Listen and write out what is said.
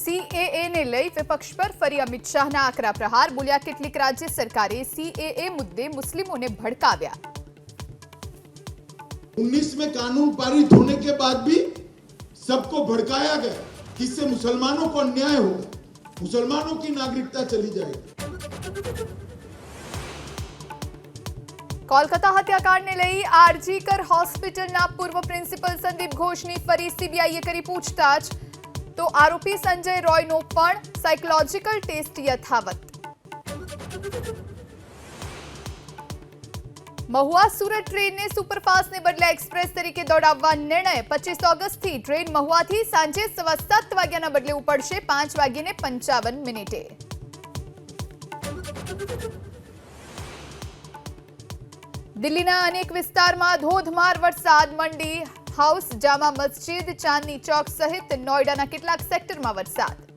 CAA ने લઈ વિપક્ષ પર ફરી અમિત શાહના આકરા પ્રહાર બોલ્યા કેટલીક રાજ્ય સરકારે सीएए મુદ્દે મુસ્લિમોને ભડકાવ્યા 19 में कानून पारित होने के बाद भी सबको भड़काया गया जिससे मुसलमानों को अन्याय होगा मुसलमानों की नागरिकता चली जाएगी कोलकाता हत्याकांड ने લઈ આરજીકર હોસ્પિટલના પૂર્વ પ્રિન્સિપલ સંદીપ ઘોષની ફરી સીબીઆઈએ કરી પૂછતાછ तो आरोपी संजय रॉयનો પણ સાયકોલોજીકલ ટેસ્ટ યથાવત મહુવા સુરત ટ્રેનને સુપરફાસ્ટને બદલે એક્સપ્રેસ તરીકે દોડાવવા નિર્ણય 25 ઓગસ્ટથી ટ્રેન મહુવાથી સાંજે 7:15 વાગ્યાના બદલે ઉપડશે 5:55 દિલ્હીના અનેક વિસ્તારમાં ધોધમાર વરસાદ મંડી हाउस जामा मस्जिद चांदनी चौक सहित नोएडाना કેટલાક સેક્ટરમાં વરસાદ